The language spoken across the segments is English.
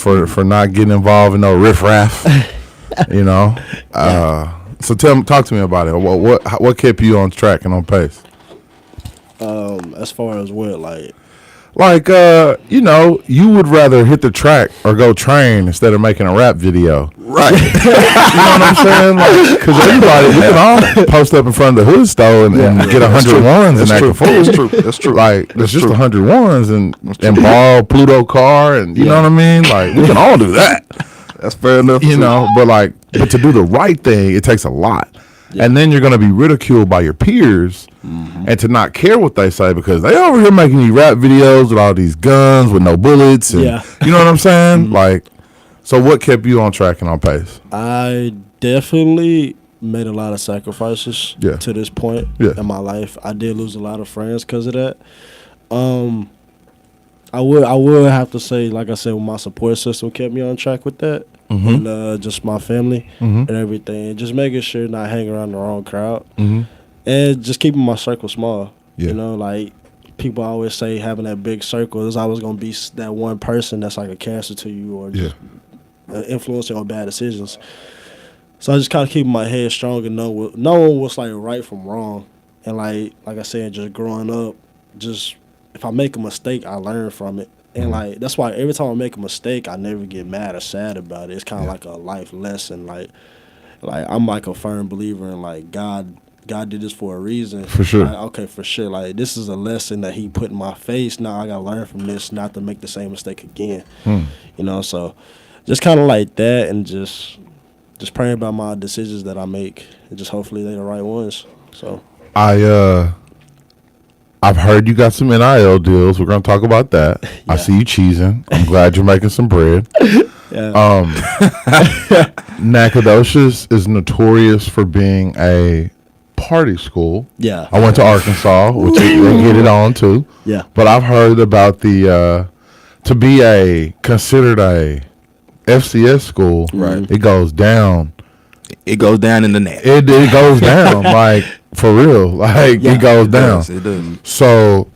for not getting involved in no riffraff. You know. So talk to me about it. What kept you on track and on pace? As far as what, you know, you would rather hit the track or go train instead of making a rap video. Right. You know what I'm saying? Like, because everybody, we can all post up in front of the hood store and get 100 ones and act a fool. That's true. Like, it's just 100 ones and borrow Pluto car and, you know what I mean? Like, we can all do that. That's fair enough. You know, but to do the right thing, it takes a lot. Yeah. And then you're going to be ridiculed by your peers and to not care what they say because they over here making these rap videos with all these guns with no bullets. And, you know what I'm saying? Like, so what kept you on track and on pace? I definitely made a lot of sacrifices to this point in my life. I did lose a lot of friends because of that. I would have to say, like I said, my support system kept me on track with that. And just my family and everything. Just making sure not hanging around the wrong crowd. And just keeping my circle small. You know, like people always say having that big circle is always going to be that one person that's like a cancer to you or just influencing on bad decisions. So I just kind of keeping my head strong and knowing what's like right from wrong. And like I said, just growing up, just if I make a mistake, I learn from it. And like that's why every time I make a mistake, I never get mad or sad about it. It's kind of like a life lesson. Like I'm like a firm believer in like God did this for a reason. For sure. Like, okay, for sure. Like this is a lesson that He put in my face. Now I gotta learn from this, not to make the same mistake again. You know, so just kind of like that, and just praying about my decisions that I make, and just hopefully they're the right ones. So I've heard you got some NIL deals. We're going to talk about that. I see you cheesing. I'm glad you're making some bread. Nacogdoches is notorious for being a party school. Yeah. I went to Arkansas, which they get it on too. Yeah. But I've heard about the to be considered a FCS school. Right. It goes down. It goes down in the net. It goes down like. For real, like it goes down. It does. So,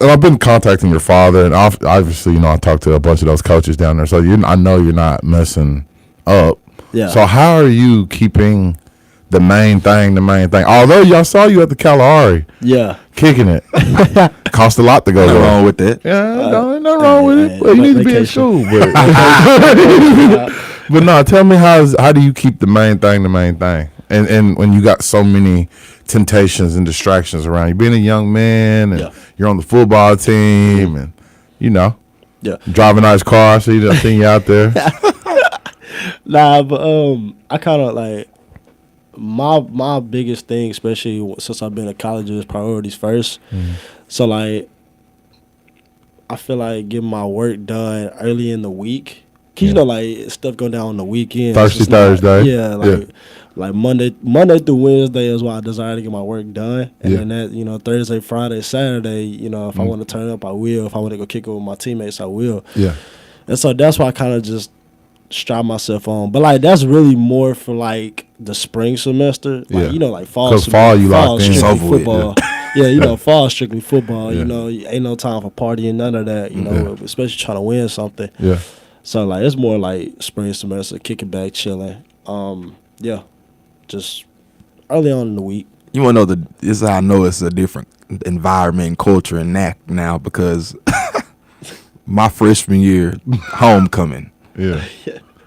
and I've been contacting your father, and obviously, you know, I talked to a bunch of those coaches down there. So I know you're not messing up. Yeah. So how are you keeping the main thing? Although y'all saw you at the Kalahari. Yeah. Kicking it. Cost a lot to go. Nothing wrong with that. Yeah, nothing wrong with it. Well, you need to be in school, but but no. Tell me how do you keep the main thing? And when you got so many temptations and distractions around you, being a young man and you're on the football team and, you know, drive a nice car. So I've seen you out there. Nah, but I kind of like my biggest thing, especially since I've been in college, is priorities first. So like, I feel like getting my work done early in the week. Cause you know, like stuff go down on the weekend. Thursday. Like Monday through Wednesday is why I desire to get my work done, and then that, you know, Thursday, Friday, Saturday, you know, if I want to turn up, I will. If I want to go kick it with my teammates, I will. Yeah. And so that's why I kind of just strive myself on. But like that's really more for like the spring semester. Like, you know, like fall. Because fall you locked in. Strictly football. You know, fall strictly football. You know, ain't no time for partying, none of that. You know, especially trying to win something. Yeah. So like it's more like spring semester, kicking back, chilling. Just early on in the week. You want to know this is how I know it's a different environment and culture in NAC now, because my freshman year homecoming. Yeah.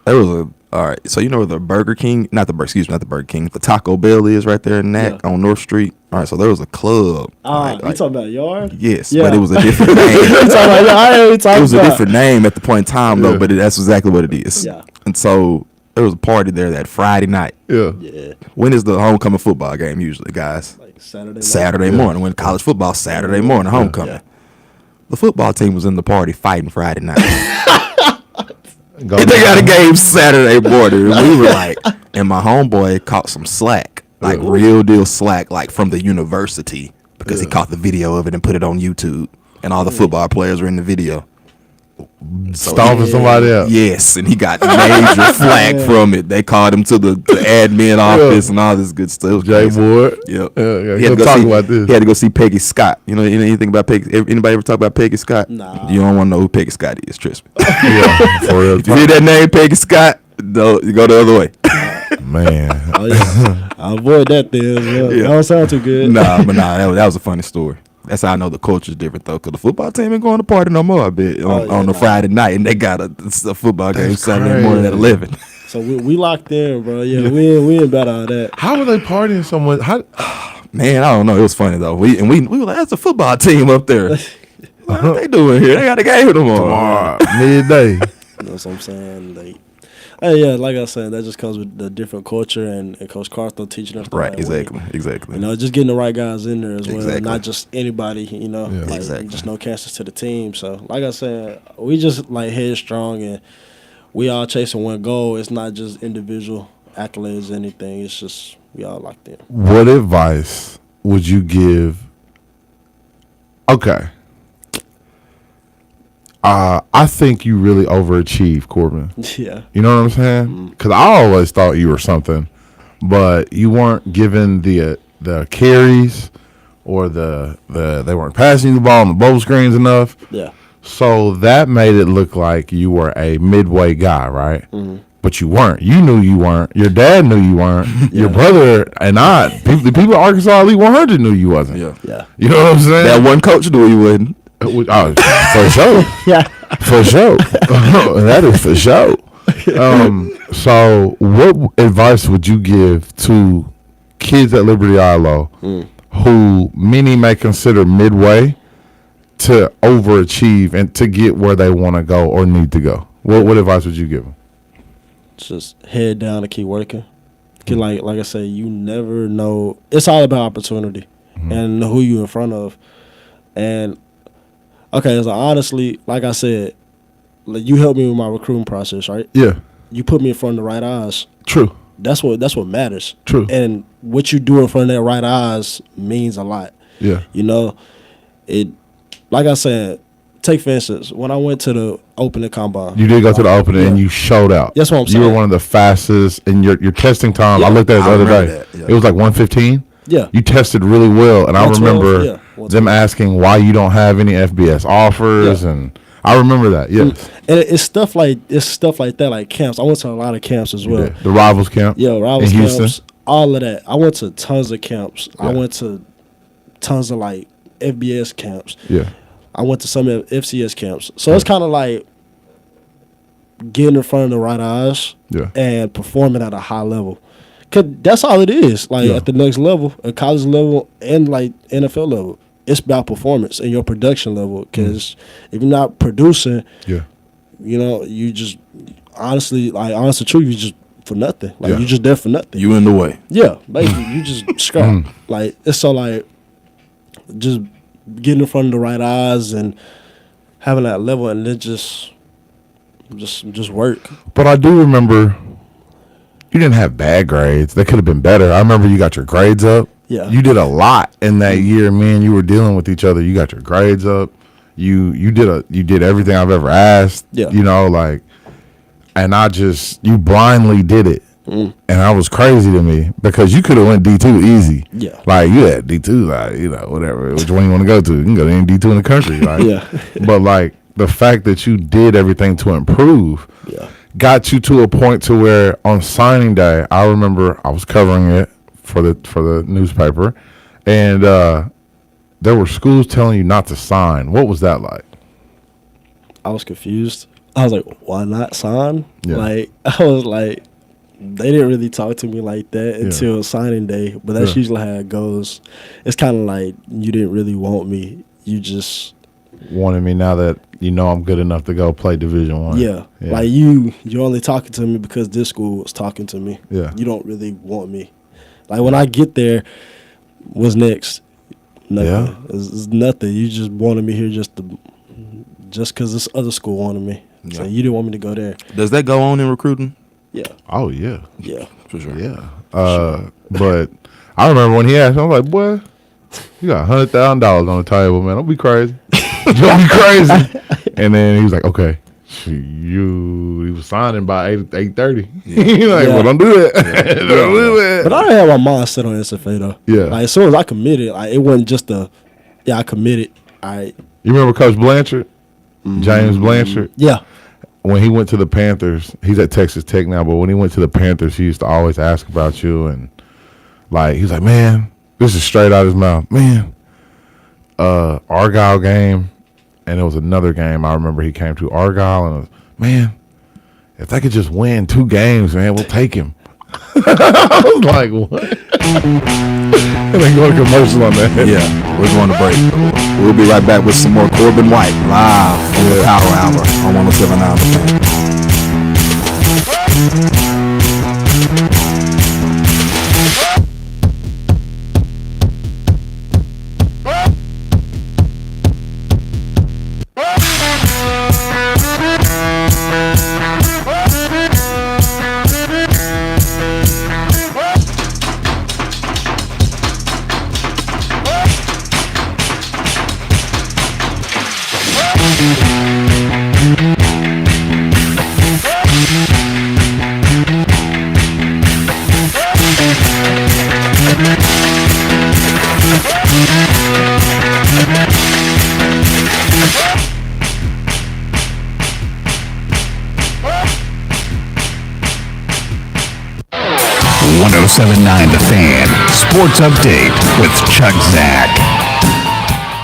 There was all right. So you know where the Burger King, not the Burger King, the Taco Bell is right there in NAC on North Street. All right, so there was a club. You talking about Yard? Yes, but it was a different name. It was a different name at the point in time though, but that's exactly what it is. Yeah. And so there was a party there that Friday night. Yeah. When is the homecoming football game usually, guys? Like Saturday morning. When college football, Saturday morning, homecoming. The football team was in the party fighting Friday night. They got a game Saturday morning. And we were like, and my homeboy caught some slack, like real deal slack, like from the university, because he caught the video of it and put it on YouTube, and all the football players were in the video. stomping somebody else. Yes, and he got major flack from it. They called him to the admin office and all this good stuff. Jay Ward. Yep. Yeah. He had to He'll talk about this. He had to go see Peggy Scott. You know anything about Peggy? Anybody ever talk about Peggy Scott? Nah. You don't want to know who Peggy Scott is, trust me. Yeah, for real. If you hear that name, Peggy Scott, no, you go the other way. Man. Oh, yeah. I avoid that then. Yeah. That don't sound too good. But that was a funny story. That's how I know the culture's different though, because the football team ain't going to party no more. I bet on a Friday night, and they got a football game Saturday morning at 11. So we locked in, bro. Yeah, we ain't about all that. How were they partying so much? Man, I don't know. It was funny though. We were like, that's a football team up there. What they doing here? They got a game tomorrow. Midday. That's what I'm saying. Like, hey, yeah, like I was saying, that just comes with the different culture and Coach Carthon teaching us the Right, way. exactly. You know, just getting the right guys in there as well, Exactly. not just anybody. You know, Yeah. like, Exactly. just no cancers to the team. So, like I said, we just like headstrong and we all chasing one goal. It's not just individual accolades or anything. It's just we all locked in. What advice would you give? Okay. I think you really overachieved, Korbyn. Yeah. You know what I'm saying? Because I always thought you were something, but you weren't given the carries or the they weren't passing you the ball on the bubble screens enough. Yeah. So that made it look like you were a midway guy, right? Mm-hmm. But you weren't. You knew you weren't. Your dad knew you weren't. Your brother and the people at Arkansas Elite 100 knew you wasn't. Yeah. You know what I'm saying? That one coach knew he wasn't. Oh, for sure. Yeah. For sure. That is for sure. So what advice would you give to kids at Liberty ILO who many may consider midway to overachieve and to get where they want to go or need to go? What advice would you give them? Just head down and keep working. 'Cause like I say, you never know. It's all about opportunity and who you in front of. And okay, so honestly, like I said, like you helped me with my recruiting process, right? Yeah. You put me in front of the right eyes. True. That's what matters. True. And what you do in front of that right eyes means a lot. Yeah. You know, it. Like I said, take for instance, when I went to the opening combine. You did go to the opening and you showed out. That's what I'm You were saying. one of the fastest in your testing time. I Yeah. looked at it the I other day. remember that, yeah. It was like 115. Yeah. You tested really well, and I 112, remember yeah, them 112. asking why you don't have any FBS offers, Yeah. and I remember that. Yes, And it's stuff like that, like camps. I went to a lot of camps as well. Yeah. The Rivals camp. Yeah, rivals in Houston. camps, all of that. I went to tons of camps. I Yeah. went to tons of like FBS camps. Yeah, I went to some FCS camps. So it's kind of like getting in front of the right eyes yeah, and performing at a high level. Cause that's all it is. Like Yeah. at the next level, at college level and like NFL level, it's about performance and your production level. Cause if you're not producing, yeah, you know, you just honestly, like honest to truth, you just for nothing. Like Yeah. you just there for nothing. You in the way. Yeah, basically, you just scrap. Like it's so like just getting in front of the right eyes and having that level, and then just work. But I do remember you didn't have bad grades. They could have been better. I remember you got your grades up. Yeah. You did a lot in that year. Me and you were dealing with each other. You got your grades up. You did everything I've ever asked. Yeah. You know, like, and you blindly did it. And that was crazy to me because you could have went D2 easy. Yeah. Like you had D2, like, you know, whatever, which one you want to go to. You can go to any D2 in the country, right? Yeah. But like the fact that you did everything to improve Yeah. got you to a point to where on signing day, I remember I was covering it for the newspaper, and there were schools telling you not to sign. What was that like? I was confused. I was like, why not sign? Yeah. Like I was like, they didn't really talk to me like that until signing day. But that's Yeah. usually how it goes. It's kind of like you didn't really want me. You just Wanted me now that you know I'm good enough to go play Division I. yeah. Like you're only talking to me because this school was talking to me. Yeah. You don't really want me. Like when I get there, what's next? Nothing. Yeah. It's nothing. You just wanted me here just because this other school wanted me. So Yeah. you didn't want me to go there. Does that go on in recruiting? Yeah. Oh yeah, Yeah. For sure. yeah. But I remember when he asked, I was like, "Boy, you got $100,000 on the table, man. Don't be crazy." It's gonna be crazy. And then he was like, okay. He was signing by 8:30. He's like, well, don't do that. Don't do that. But I didn't have my mind set on SFA though. Yeah. Like as soon as I committed, like it wasn't just I committed. You remember Coach Blanchard? James Blanchard? Yeah. When he went to the Panthers, he's at Texas Tech now, but when he went to the Panthers, he used to always ask about you, and like he's like, man, this is straight out of his mouth. Man, Argyle game. And it was another game I remember he came to Argyle and was, man, if they could just win 2 games, man, we'll take him. I was like, what? And they go to commercial on that. Yeah, we're going to break. We'll be right back with some more Korbyn White live on the Power Hour on 107.9 The Fan. The Fan Sports Update with Chuck Zach.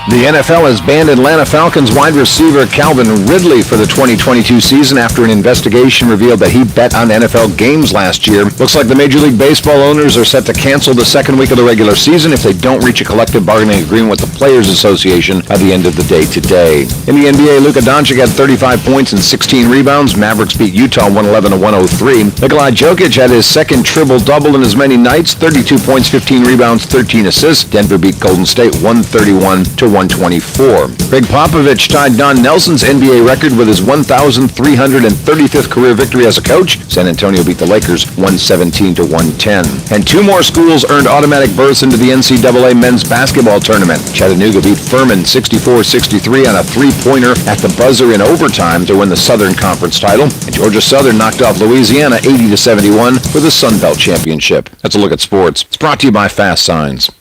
The NFL has banned Atlanta Falcons wide receiver Calvin Ridley for the 2022 season after an investigation revealed that he bet on NFL games last year. Looks like the Major League Baseball owners are set to cancel the second week of the regular season if they don't reach a collective bargaining agreement with the Players Association by the end of the day today. In the NBA, Luka Doncic had 35 points and 16 rebounds. Mavericks beat Utah 111-103. Nikola Jokic had his second triple-double in as many nights, 32 points, 15 rebounds, 13 assists. Denver beat Golden State 131-124. Greg Popovich tied Don Nelson's NBA record with his 1,335th career victory as a coach. San Antonio beat the Lakers 117-110. And 2 more schools earned automatic berths into the NCAA men's basketball tournament. Chattanooga beat Furman 64-63 on a 3-pointer at the buzzer in overtime to win the Southern Conference title. And Georgia Southern knocked off Louisiana 80-71 for the Sun Belt Championship. That's a look at sports. It's brought to you by Fast Signs.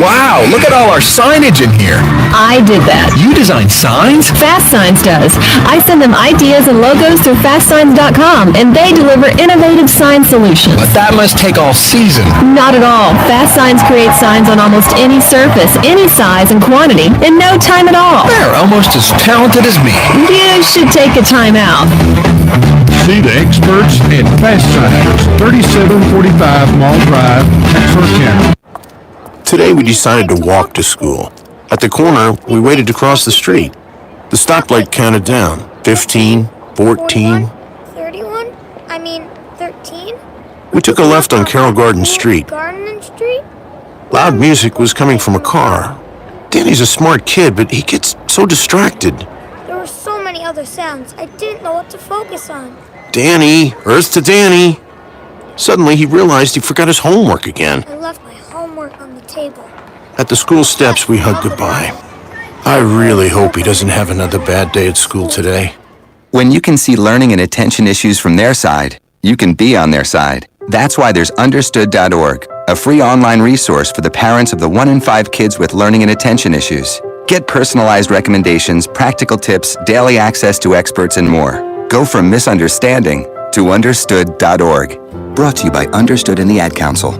Wow, look at all our signage in here. I did that. You design signs? Fast Signs does. I send them ideas and logos through FastSigns.com, and they deliver innovative sign solutions. But that must take all season. Not at all. Fast Signs creates signs on almost any surface, any size and quantity, in no time at all. They're almost as talented as me. You should take a time out. See the experts at Fast Signs, 3745 Mall Drive, Texarkana. Today we decided to walk to school. At the corner, we waited to cross the street. The stoplight counted down. 15, 14. 31? 13? We took a left on Carroll Garden Street. Garden Street? Loud music was coming from a car. Danny's a smart kid, but he gets so distracted. There were so many other sounds. I didn't know what to focus on. Danny, Earth to Danny. Suddenly he realized he forgot his homework again. I left my homework on the table. At the school steps, we hugged goodbye. I really hope he doesn't have another bad day at school today. When you can see learning and attention issues from their side, you can be on their side. That's why there's Understood.org, a free online resource for the parents of the 1 in 5 kids with learning and attention issues. Get personalized recommendations, practical tips, daily access to experts, and more. Go from misunderstanding to Understood.org. Brought to you by Understood and the Ad Council.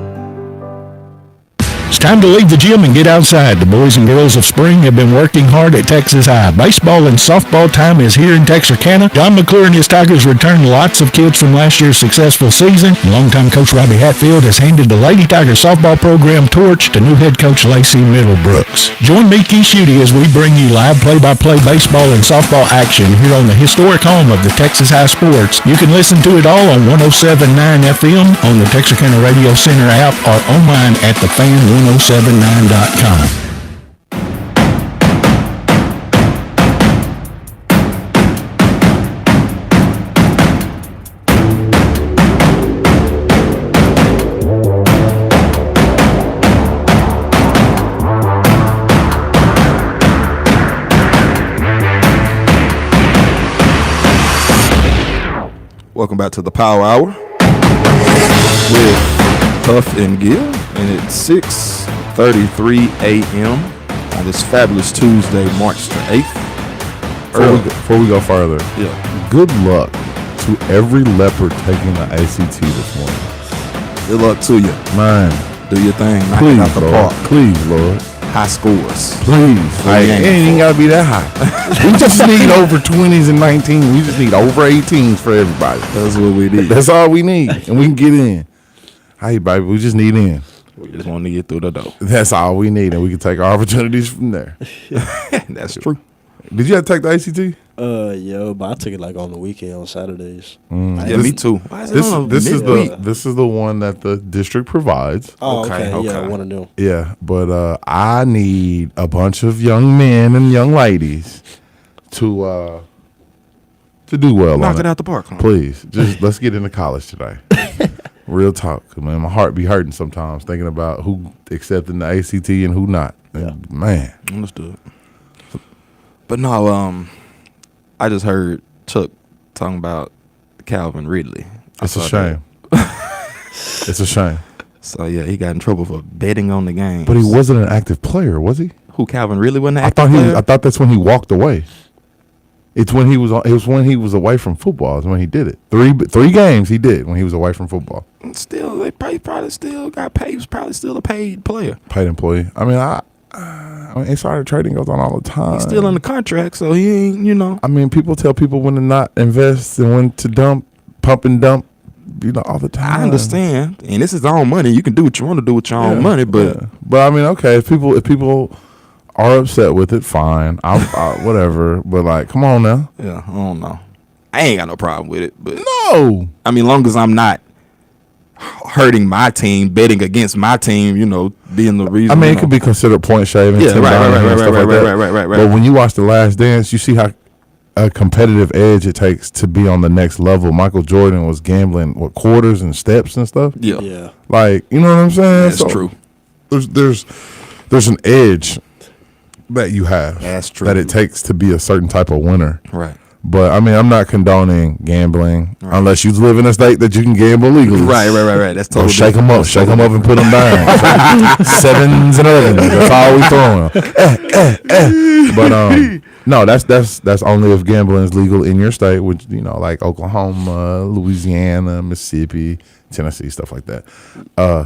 It's time to leave the gym and get outside. The boys and girls of spring have been working hard at Texas High. Baseball and softball time is here in Texarkana. John McClure and his Tigers returned lots of kids from last year's successful season. Longtime coach Robbie Hatfield has handed the Lady Tiger softball program torch to new head coach Lacey Middlebrooks. Join me, Keith Schutte, as we bring you live play-by-play baseball and softball action here on the historic home of the Texas High Sports. You can listen to it all on 107.9 FM, on the Texarkana Radio Center app, or online at thefan1079.com. Welcome back to the Power Hour with Houff and Gill, and it's 6:33 a.m. on this fabulous Tuesday, March the 8th. Before we go further, good luck to every leopard taking the ACT this morning. Good luck to you. Man, do your thing. Knock please, it out the Lord. park. Please, Lord. High scores. Please. Like, it ain't even got to be that high. We just need over 20s and 19s. We just need over 18s for everybody. That's what we need. That's all we need. And we can get in. Hey, baby, we just need in. We just want to get through the door. That's all we need. And we can take our opportunities from there. That's true. Did you have to take the ACT? Yeah, but I took it like on the weekend on Saturdays. Yeah, me too. This is the one that the district provides. Oh, okay. Yeah, one of them. Yeah, but I need a bunch of young men and young ladies to do well. Knock on it out the park, huh? Please. Just let's get into college today. Real talk, man. My heart be hurting sometimes thinking about who accepting the ACT and who not. And, man, understood. But no, I just heard Chuck talking about Calvin Ridley. It's a shame. It's a shame. So yeah, he got in trouble for betting on the game. But he wasn't an active player, was he? Who, Calvin Ridley wasn't an active player? I thought that's when he walked away. It was when he was away from football is when he did it. Three games he did when he was away from football. Still, they probably still got paid. He was probably still a paid player. Paid employee. I mean, insider trading goes on all the time. He's still in the contract, so he ain't, I mean, people tell people when to not invest and when to pump and dump, all the time. I understand. And this is his own money. You can do what you want to do with your own money, but I mean, okay, if people are upset with it, fine. I whatever. But like, come on now. Yeah, I don't know. I ain't got no problem with it, but no. I mean, long as I'm not hurting my team, betting against my team, being the reason. I mean, it could be considered point shaving. Yeah, right. But when you watch The Last Dance, you see how a competitive edge it takes to be on the next level. Michael Jordan was gambling quarters and steps and stuff. Yeah. Like, you know what I'm saying? That's true. There's an edge that you have. That's true. That it takes to be a certain type of winner. Right. But I mean, I'm not condoning gambling unless you live in a state that you can gamble legally. Right. That's totally shake them up and put them down. 7s and 11s. That's all we throwing. But no, that's only if gambling is legal in your state, which like Oklahoma, Louisiana, Mississippi, Tennessee, stuff like that.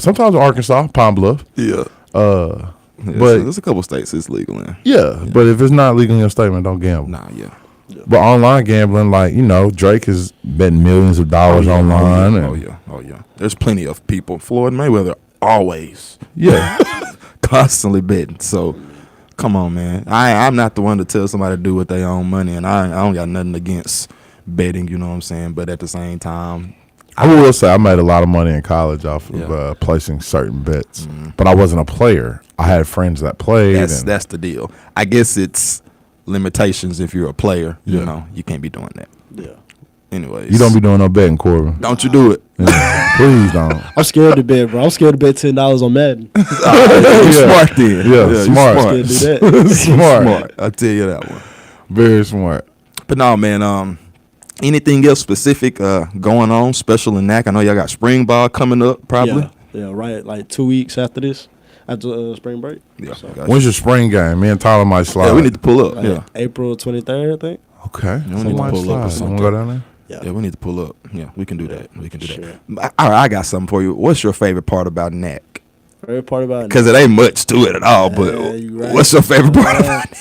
Sometimes Arkansas, Pine Bluff. Yeah. But there's a couple states it's legal in. Yeah, but if it's not legal in your state, man, don't gamble. Nah, yeah. But online gambling, like, Drake has bet millions of dollars online. Oh yeah. There's plenty of people. Floyd Mayweather, always. Yeah. Constantly betting. So, come on, man. I'm not the one to tell somebody to do with their own money, and I don't got nothing against betting, you know what I'm saying? But at the same time, I will say I made a lot of money in college off of placing certain bets. Mm-hmm. But I wasn't a player. I had friends that played. That's the deal. I guess it's limitations if you're a player. You can't be doing that. Yeah. Anyways, you don't be doing no betting, Korbyn. Don't you do it? Yeah. Please don't. I'm scared to bet, bro. I'm scared to bet $10 on Madden. Smart then. Yeah, smart. Scared to do that. Smart. I'll tell you that one. Very smart. But no, man. Anything else specific going on special in NAC? I know y'all got spring ball coming up, probably. Yeah, right. Like 2 weeks after this. After spring break. Yeah. So. When's your spring game? Me and Tyler might slide. Yeah, we need to pull up. Like April 23rd, I think. Okay. Yeah, we need to pull up or something. You want to go down there? Yeah, we need to pull up. Yeah, we can do that. We can do that. All right, I got something for you. What's your favorite part about NAC? Favorite part about NAC? Because it ain't much to it at all, but what's your favorort part about NAC?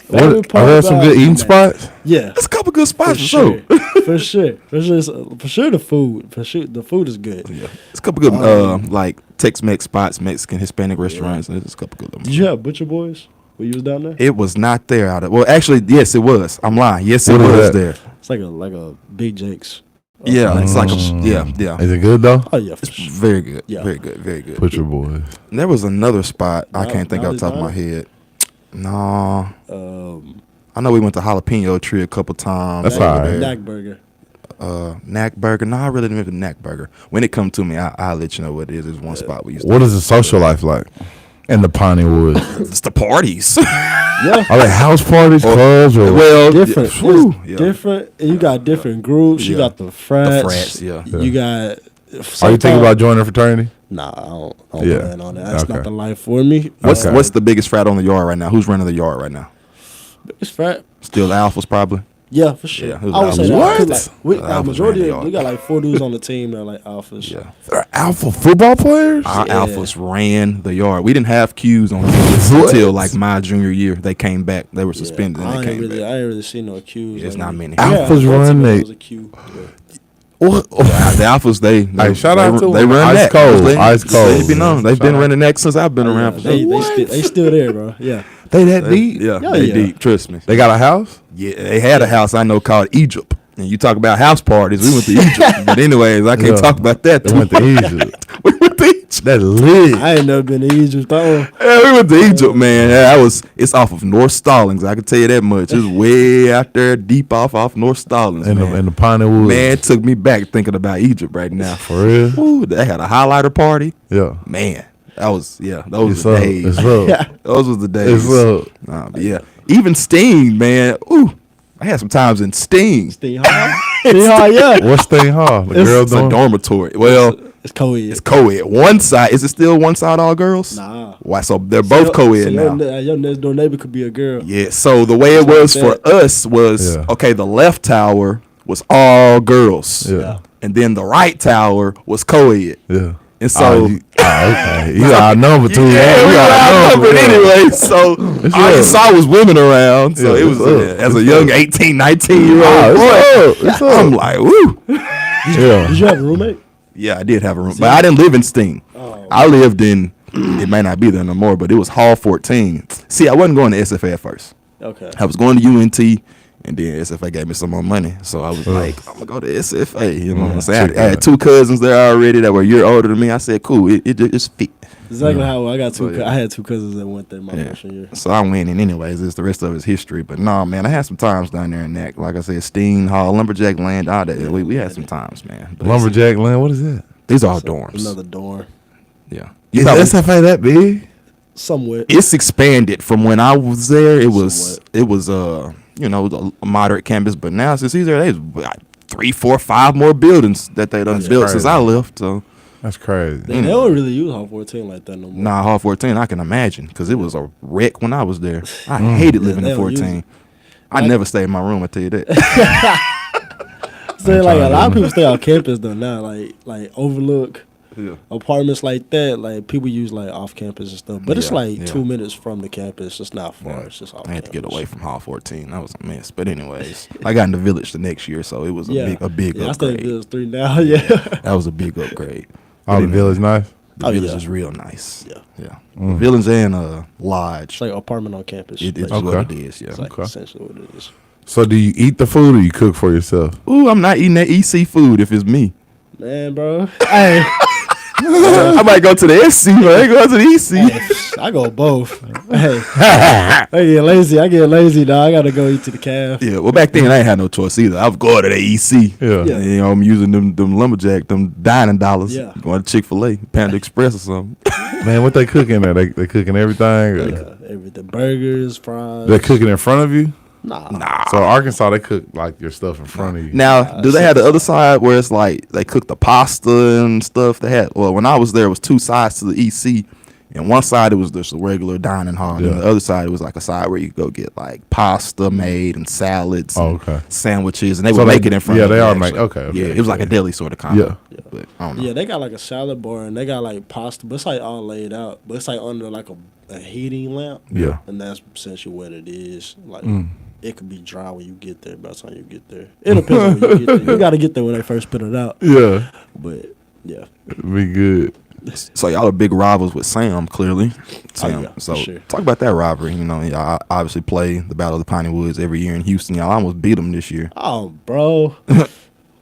Are there some good eating spots? Yeah, there's a couple good spots for sure. For sure, the food. The food is good. Yeah, it's a couple good like Tex-Mex spots, Mexican, Hispanic restaurants. There's a couple good. Did you have Butcher Boys when you was down there? It was not there actually, yes, it was. I'm lying. Yes, it was there. It's like a Big Jake's. Yeah, it's like yeah. Is it good though? Oh yeah, it's very good. Yeah, very good. Butcher Boys. And there was another spot I can't think off the top of my head. No. I know we went to Jalapeno Tree a couple times. That's all right. Knack Burger. Knack Burger. No, I really didn't remember Knack Burger. When it comes to me, I'll let you know what it is. There's one spot we used to. What is the social life like? And the Piney Woods. It's the parties. Yeah. Are they house parties, clubs, or Well, Different. Whew, It's different. And you got different groups. You got the frats. yeah. You got. Are you thinking about joining a fraternity? Nah, I don't Yeah. plan on that. That's Okay. not the life for me. What's the biggest frat on the yard right now? Who's running the yard right now? biggest frat? Still the Alphas, probably. Yeah, for sure. Yeah, who's I would say Alphas? that. 'Cause, like, Alphas majority ran the of, yard. we got like 4 dudes on the team that are like alphas. Yeah. They're alpha football players? Our Yeah. Alphas ran the yard. We didn't have Qs on campus until like my junior year. They came back. They were suspended and I they ain't came really, back. I ain't really seen no Qs. It's not many. Alphas run they. they. A Q. What? The Alphas, they Hey, shout out to they them. run Ice that. cold, They, ice cold. They be known. They've been Shout out. running that since I've been around. For They still there, bro. Yeah. They that deep? Yeah, Yeah, they yeah. deep. Trust me. They got a house? Yeah, they had a house I know called Egypt. And you talk about house parties, we went to Egypt. But anyways, I can't Yeah. talk about that. They went to Egypt. We went to Egypt. That's lit. I ain't never been to Egypt though. Yeah, we went to Egypt, man. Yeah, it's off of North Stallings. I can tell you that much. It's way out there, deep off North Stallings. In man. the Piney Woods. Man, it took me back thinking about Egypt right now. For real? Ooh, they had a highlighter party. Yeah. Man, that was those It's were the up. days. It's up. Those was the days. It's up. Nah, but yeah, even Sting, man. Ooh, I had some times in Sting. Sting Hall? Sting Hall, yeah. What's Sting Hall? The girls It's a doing? dormitory. Well, It's co-ed. it's co-ed. One side, is it still one side all girls? Nah. Why? So they're both co-ed so now. Your next door neighbor could be a girl. Yeah. So the way it was for us was Yeah. okay. The left tower was all girls. Yeah. And then the right tower was co-ed. Yeah. And so. Okay. You outnumbered too. Yeah, we got outnumbered anyway. So all you up. saw was women around. So Yeah, it was it's up. as a It's young up. 18, 19-year-old boy. It's I'm up. like, woo. Yeah. Did you have a roommate? Yeah, I did have a room, but I didn't live in Sting. I lived in. It may not be there no more, but it was Hall 14. See, I wasn't going to SFA at first. Okay. I was going to UNT, and then SFA gave me some more money, so I was like, I'm gonna go to SFA. You know what I'm saying? I had 2 cousins there already that were a year older than me. I said, cool, it just fit. Exactly how I got 2. So, yeah. I had 2 cousins that went there my Yeah. freshman year. So I'm winning anyways. It's the rest of his history. But no, man, I had some times down there in that. Like I said, Steen Hall, Lumberjack Land, all that. We had some times, man. But Lumberjack Land. What is that? these are all dorms. Another dorm. Yeah. Is SFA that big? Somewhat. It's expanded from when I was there. It was Somewhat. a moderate campus, but now since he's there, there's like 3, 4, 5 more buildings that they done built since I left. So That's crazy. They don't really use Hall 14 like that no more. nah, Hall 14, I can imagine because it was a wreck when I was there. I hated living they in don't use 14. it. I never stayed in my room. I tell you that. So like a lot of people stay on campus though now, like Overlook. Yeah. Apartments like that, like people use like off campus and stuff, but it's Yeah, like yeah. 2 minutes from the campus. It's not far. It's just off. I had to get campus. away from Hall 14. That was a mess. But anyways, I got in the village the next year, so it was a big I stay in upgrade. Village 3 now. Yeah. That was a big upgrade. Oh, the village nice. The Oh, village yeah. is real nice. Yeah. Yeah. The village and lodge. It's like apartment on campus. It's Like, what Okay. it is. Yeah. it's like Okay. essentially what it is. So do you eat the food or you cook for yourself? Ooh, I'm not eating that EC food if it's me. Man, bro. Hey, I might go to the SC, but I ain't going to the EC. I go both. Hey, I get lazy. Dog. I gotta go eat to the calf. Yeah, well, back then I ain't had no choice either. I was going to the EC. Yeah. Yeah. And, you know, I'm using them lumberjack, them dining dollars. Yeah. Going to Chick-fil-A, Panda Express or something. Man, what they cooking there? They cooking everything? Or Everything, burgers, fries. they cooking in front of you? Nah. So Arkansas, they cook like your stuff in front of you. Now, do they have the other side where it's like they cook the pasta and stuff? They had, well, when I was there, it was 2 sides to the EC. And one side, it was just a regular dining hall. Yeah. And the other side, it was like a side where you could go get like pasta made and salads Oh, and okay. sandwiches. And they So would they- make it in front yeah, of they you, are actually. make- okay, Yeah, okay, it was like a yeah. deli sort of combo. Yeah. But I don't know. Yeah, they got like a salad bar and they got like pasta, but it's like all laid out. But it's like under like a heating lamp. Yeah. And that's essentially what it is. Like it could be dry when you get there by the time you get there. It depends on when you get there. You gotta get there when they first put it out. Yeah. But yeah. It'd be good. So y'all are big rivals with Sam, clearly. Sam. yeah, so for sure. talk about that rivalry. You know, y'all obviously play the Battle of the Piney Woods every year in Houston. Y'all almost beat them this year. Oh, bro.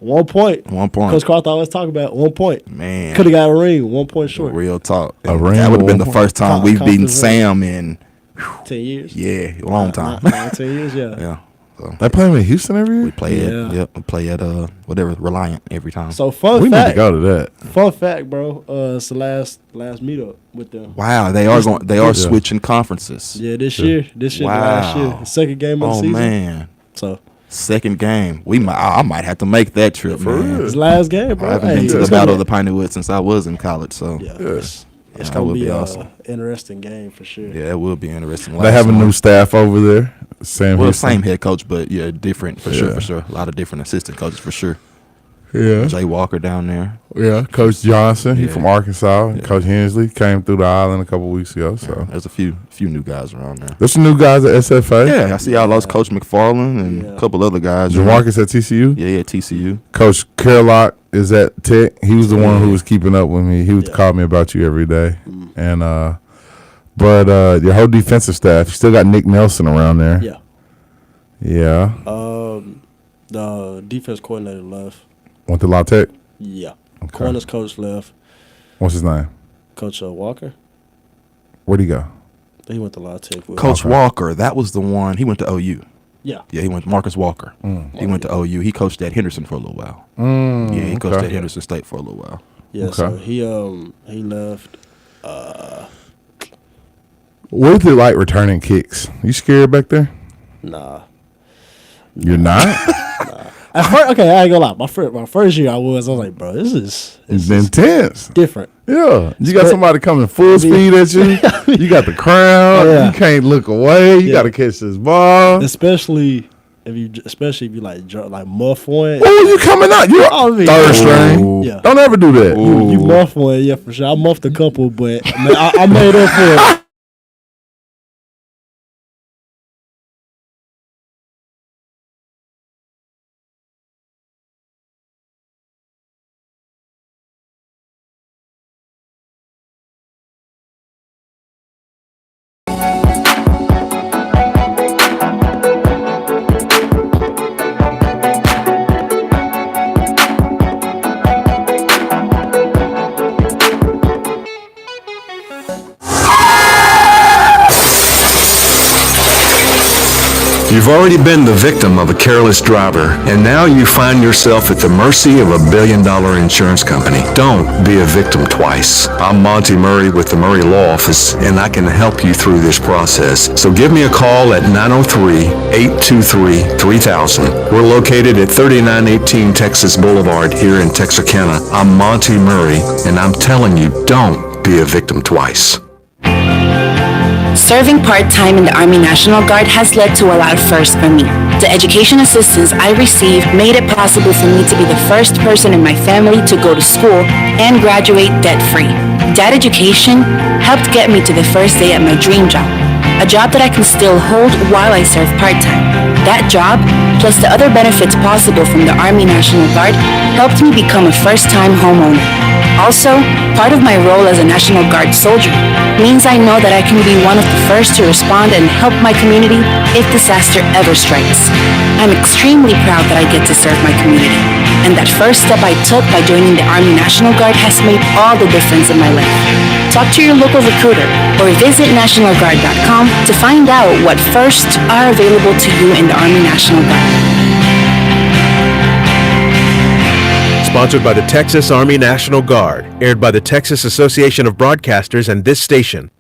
1 point. 1 point. Coach Carter always talk about 1 point. Man. Could have got a ring, 1 point short. Real talk. A ring That would have with been the 1 first time we've beaten Conference ring. Sam in 10 years. a long time. 10 years, yeah. Yeah. So They play them in Houston every year? we play at whatever Reliant every time. So fun We need to fact. go to that. Fun fact, bro. It's the last meetup with them. Wow, they are switching conferences. Yeah, this year. This year, Wow. the last year. The second game of the season. Oh man. So Second game. I might have to make that trip, man. it's the last game, bro. I haven't been to the Battle of the Piney Woods since I was in college, so Yeah, Yes. it's that gonna would be be an awesome. interesting game for sure. Yeah, it will be interesting. They have a new staff over there. Sam Well, Houston. same head coach, but yeah, different for Yeah. sure. A lot of different assistant coaches for sure. Yeah. Jay Walker down there. Yeah. Coach Johnson, he Yeah. from Arkansas. Yeah. Coach Hensley came through the island a couple weeks ago. So There's a few new guys around there. there's some new guys at SFA. Yeah, I see all those Coach McFarland and a couple other guys. Jamarcus at TCU. Yeah, TCU. Coach Carlock is at Tech. He was the one who was keeping up with me. He would call me about you every day. And but your whole defensive staff, you still got Nick Nelson around there. Yeah. Yeah. The defense coordinator left. Went to La Tech. Yeah. Okay. Corners coach left. What's his name? Coach Walker. Where'd he go? He went to La Tech. With Coach Walker, that was the one. He went to OU. Yeah. Yeah, he went Marcus Walker. He went to OU. He coached at Henderson for a little while. Yeah, he coached at Henderson State for a little while. Yeah. So he left. What is it like returning kicks? You scared back there? Nah. You're not? At first, okay, I ain't gonna lie. My first year, I was like, bro, this is It's intense. different. Yeah. You got somebody coming full speed at you. You got the crown. Yeah. You can't look away. You got to catch this ball. Especially if you like muff one. Oh, you coming out. You're third string. Yeah. Don't ever do that. You muff one, yeah, for sure. I muffed a couple, but I made up for it. You've already been the victim of a careless driver, and now you find yourself at the mercy of a billion-dollar insurance company. Don't be a victim twice. I'm Monty Murray with the Murray Law Office, and I can help you through this process. So give me a call at 903-823-3000. We're located at 3918 Texas Boulevard here in Texarkana. I'm Monty Murray, and I'm telling you, don't be a victim twice. Serving part-time in the Army National Guard has led to a lot of firsts for me. The education assistance I received made it possible for me to be the first person in my family to go to school and graduate debt-free. That education helped get me to the first day at my dream job, a job that I can still hold while I serve part-time. That job, plus the other benefits possible from the Army National Guard, helped me become a first-time homeowner. Also, part of my role as a National Guard soldier means I know that I can be one of the first to respond and help my community if disaster ever strikes. I'm extremely proud that I get to serve my community, and that first step I took by joining the Army National Guard has made all the difference in my life. Talk to your local recruiter or visit NationalGuard.com to find out what firsts are available to you in the Army National Guard. Sponsored by the Texas Army National Guard, aired by the Texas Association of Broadcasters and this station.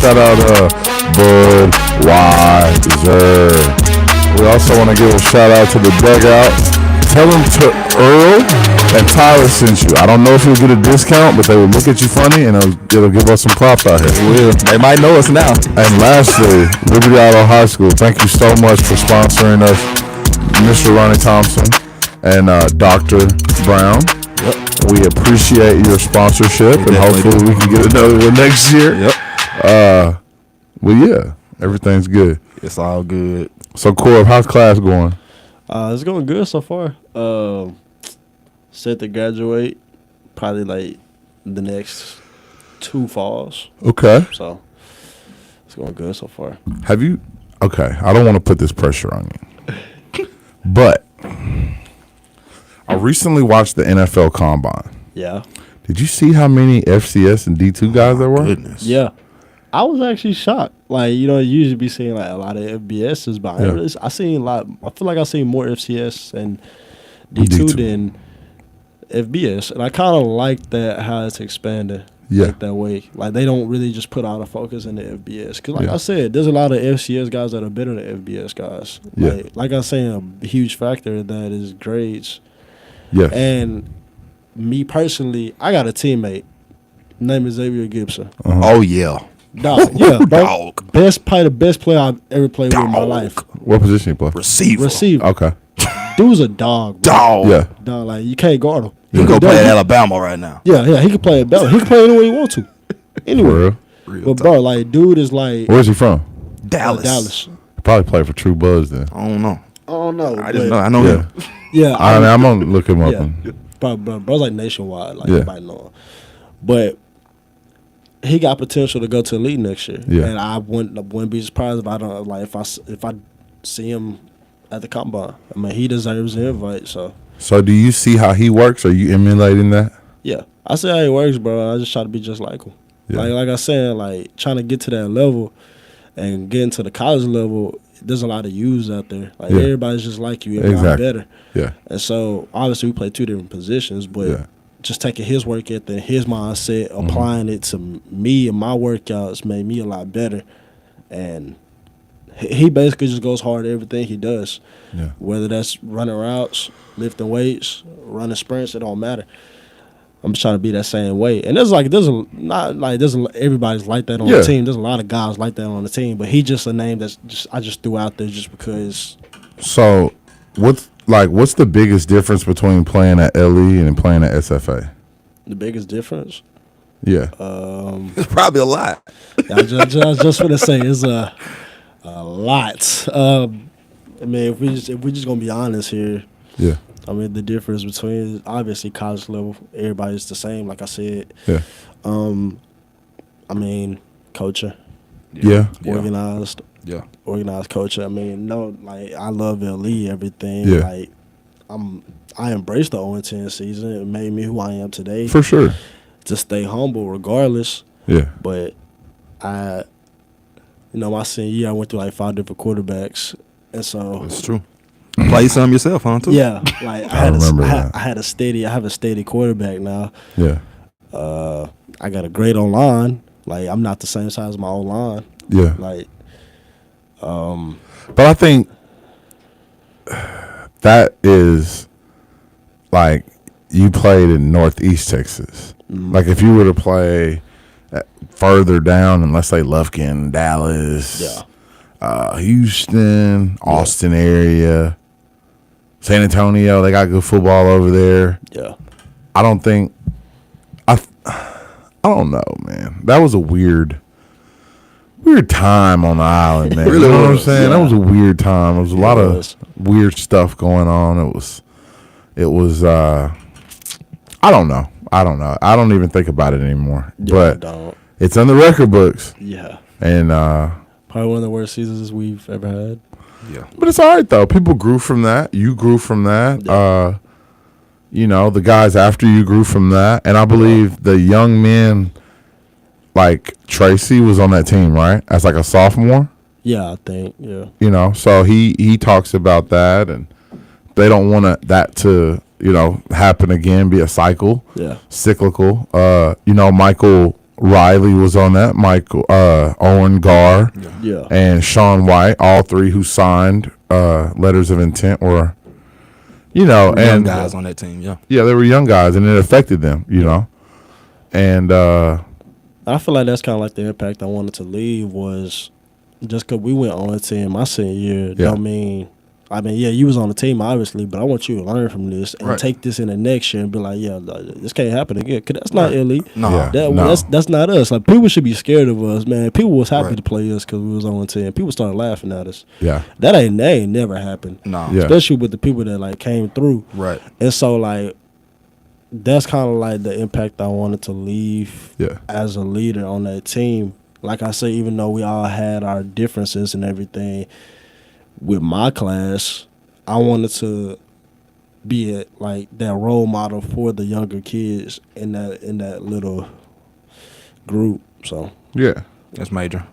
Shout out Budweiser. We also want to give a shout out to the dugout. Tell them to Earl and Tyler sent you. I don't know if you'll get a discount, but they will look at you funny and it'll give us some props out here. They might know us now. And lastly, Liberty Idol High School, thank you so much for sponsoring us, Mr. Ronnie Thompson and Dr. Brown. Yep. We appreciate your sponsorship, and hopefully we can get another one next year. Yep. Well, yeah, everything's good. It's all good. So, Corb, how's class going? It's going good so far. Set to graduate probably like the next 2 falls. Okay. So it's going good so far. Have you? Okay, I don't want to put this pressure on you, but I recently watched the NFL Combine. Yeah. Did you see how many FCS and D2 guys there were? Goodness. Yeah. I was actually shocked. Like, you usually be seeing like a lot of FBSs, but I seen a lot. I feel like I seen more FCS and D2 than FBS, and I kind of like that how it's expanded. Like that way. Like they don't really just put all the focus in the FBS. Because like I said, there's a lot of FCS guys that are better than FBS guys. Like I was saying, a huge factor of that is grades. Yes. And me personally, I got a teammate. Name is Xavier Gibson. Oh, yeah. Dog. Yeah, bro. Probably the best player I've ever played with in my life. What position you play? Receiver. Okay. Dude's a dog. Bro. Dog. Yeah. Dog, like, you can't guard him. He can go play at Alabama right now. Yeah, he can play at Bell. He can play anywhere he wants to. Anywhere. But, bro, like, dude is like... Where's he from? Dallas. Probably play for True Buzz then. I don't know. I just know. I know him. Yeah. I'm going to look him up. Bro's like nationwide. Like, everybody know him. But he got potential to go to the league next year. Yeah. And I wouldn't be surprised if I don't... Like, if I see him at the Combine. I mean, he deserves an invite, so... So do you see how he works? Are you emulating that? Yeah. I see how he works, bro. I just try to be just like him. Yeah. Like I said, like trying to get to that level and getting to the college level, there's a lot of U's out there. Like everybody's just like you, everybody better. Yeah. And so obviously we play two different positions, but just taking his work ethic, his mindset, applying it to me and my workouts made me a lot better. And he basically just goes hard at everything he does. Yeah. Whether that's running routes, lifting weights, running sprints, it don't matter. I'm just trying to be that same way. And everybody's like that on the team. There's a lot of guys like that on the team, but he just a name I just threw out there just because. So what's the biggest difference between playing at LE and playing at SFA? The biggest difference? Yeah. It's probably a lot. I just want to say it's a lot. I mean, if we just gonna be honest here, I mean the difference between obviously college level, everybody's the same. Like I said, I mean, coaching, organized, organized coaching. I mean, like I love LE, everything. Like I embraced the 0-10 season. It made me who I am today. For sure. To stay humble regardless. Yeah. But my senior year, I went through like 5 different quarterbacks, and so it's true. Play some yourself, huh? Too. Yeah, like I have a steady quarterback now. Yeah. I got a great online. Like I'm not the same size as my old line. Yeah. Like, but I think that is like you played in Northeast Texas. Mm-hmm. Like if you were to play further down, and let's say Lufkin, Dallas, Houston, Austin area, San Antonio, they got good football over there. Yeah. I don't think I don't know, man. That was a weird time on the island, man. Really, you know what I'm saying? Yeah. That was a weird time. There was a lot of weird stuff going on. It was I don't know. I don't even think about it anymore. Yeah, but it's in the record books. Yeah. And probably one of the worst seasons we've ever had. Yeah. But it's all right though. People grew from that. You grew from that. Yeah. The guys after you grew from that. And I believe the young men, like Tracy was on that team, right? As like a sophomore. Yeah, I think. Yeah. So he talks about that, and they don't want that to happen again, be a cycle. Yeah. Cyclical. Michael Riley was on that. Owen Garr. Yeah. And Sean White, all three who signed letters of intent were, young guys on that team. Yeah. Yeah, they were young guys, and it affected them. And I feel like that's kind of like the impact I wanted to leave was just because we went on a team my senior year. Don't mean. I mean, you was on the team, obviously, but I want you to learn from this and take this in the next year and be like, this can't happen again. Because that's not elite. No. That's not us. Like, people should be scared of us, man. People was happy to play us because we was on the team. People started laughing at us. Yeah. That ain't never happened. No. Yeah. Especially with the people that, like, came through. Right. And so, like, that's kind of, like, the impact I wanted to leave as a leader on that team. Like I say, even though we all had our differences and everything, with my class, I wanted to be that role model for the younger kids in that little group. So yeah, that's major.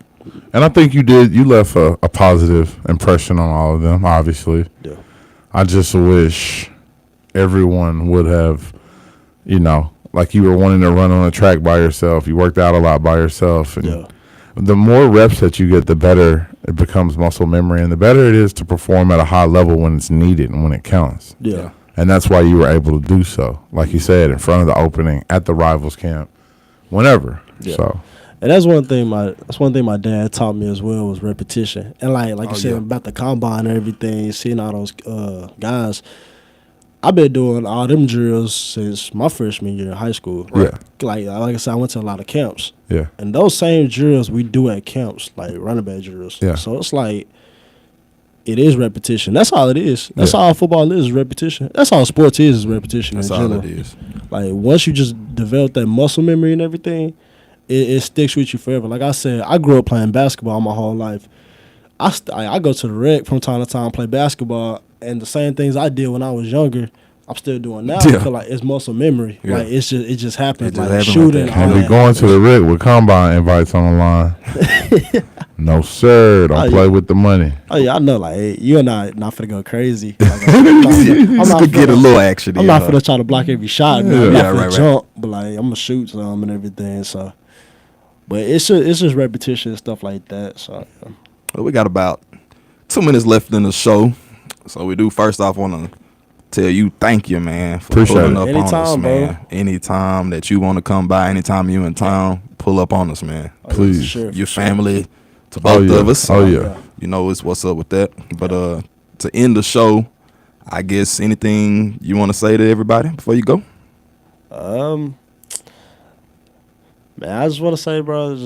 And I think you left a positive impression on all of them, obviously. Yeah. I just wish everyone would have, like you were wanting to run on a track by yourself. You worked out a lot by yourself. And the more reps that you get, the better it becomes muscle memory, and the better it is to perform at a high level when it's needed and when it counts. Yeah. And that's why you were able to do so. Like you said, in front of the opening, at the Rivals camp, whenever. Yeah. So. And that's one thing my dad taught me as well was repetition. And like you said about the combine and everything, seeing all those guys, I've been doing all them drills since my freshman year in high school. Right? Yeah. Like I said, I went to a lot of camps. Yeah. And those same drills we do at camps, like running back drills. Yeah. So it's like it is repetition. That's all it is. That's all football is repetition. That's all sports is repetition. That's all it is. Like once you just develop that muscle memory and everything, it sticks with you forever. Like I said, I grew up playing basketball my whole life. I go to the rec from time to time, play basketball, and the same things I did when I was younger, I'm still doing now. Yeah. Because like it's muscle memory. Yeah. Like it just happens. It just like happens shooting. like And we going to the Rick with combine invites on the line. No sir, don't play with the money. Oh yeah, I know. Like hey, you're not finna go crazy. Like, I'm not get a little action. I'm not finna try to block every shot. Yeah, I'm not finna right. jump, but like I'm gonna shoot some and everything. So, but it's just repetition and stuff like that. So, yeah. Well, we got about 2 minutes left in the show, so we do first off want to tell you thank you, man, for Appreciate pulling it. up Anytime, on us, bro. man. Anytime that you want to come by, anytime you in town, pull up on us, man. Please. Sure, Your for sure. family to both of us. Oh yeah. You know what's up with that. But to end the show, I guess anything you want to say to everybody before you go? Man, I just want to say, bro,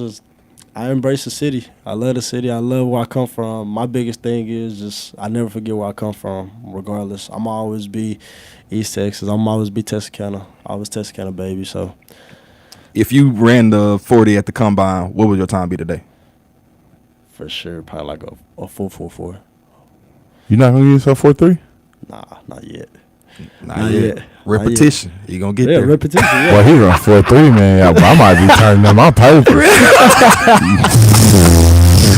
I embrace the city. I love the city. I love where I come from. My biggest thing is just I never forget where I come from, regardless. I'm always be East Texas. I'm always be Texarkana. I was Texarkana baby. So If you ran the 40 at the combine, what would your time be today? for sure, probably like a 4.44. You not gonna give yourself 4.3? Nah, not yet. Not yet. Repetition. You gonna get there. Repetition. Yeah. Well, he run 4.3, man. I might be turning in my papers.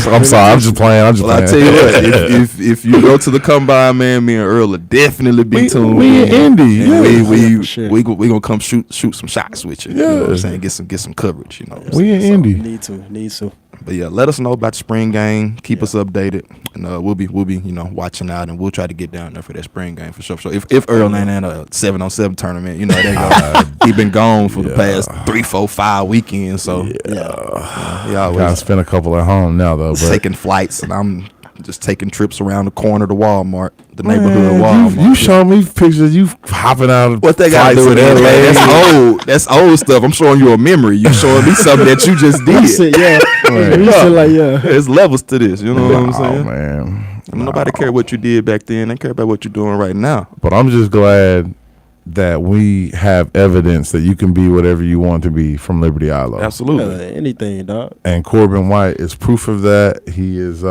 I'm sorry. I'm just playing. Well, I tell you what, if you go to the combine, man, me and Earl will definitely be tuned. We in Indy. And sure. we gonna come shoot some shots with you. You know what I'm saying? Get some coverage. You know. We in Indy. Need to. But yeah, let us know about the spring game. Keep us updated, and we'll be watching out, and we'll try to get down there for that spring game for sure. So if Earl ain't in a 7-on-7 tournament, you know they go. He been gone for the past 3, 4, 5 weekends. So yeah, Gotta spend a couple at home now though. But taking flights, and I'm just taking trips around the corner to Walmart, the neighborhood Walmart. You showed me pictures of you hopping out of What they got to do with flights in that? LA. That's old. That's old stuff. I'm showing you a memory. You showing me something that you just did. Recent, yeah. Right. There's levels to this. You know what I'm saying? Oh man. Nobody care what you did back then. They care about what you're doing right now. But I'm just glad that we have evidence that you can be whatever you want to be from Liberty Island. Absolutely. Anything, dog. And Korbyn White is proof of that. He is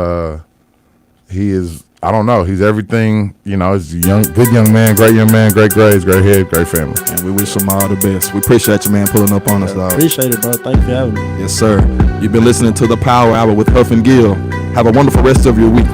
I don't know, he's everything, he's a good young man, great grades, great head, great family. And we wish him all the best. We appreciate you, man, pulling up on us, dog. Appreciate it, bro. Thank you for having me. Yes, sir. You've been listening to the Power Hour with Houff and Gill. Have a wonderful rest of your week.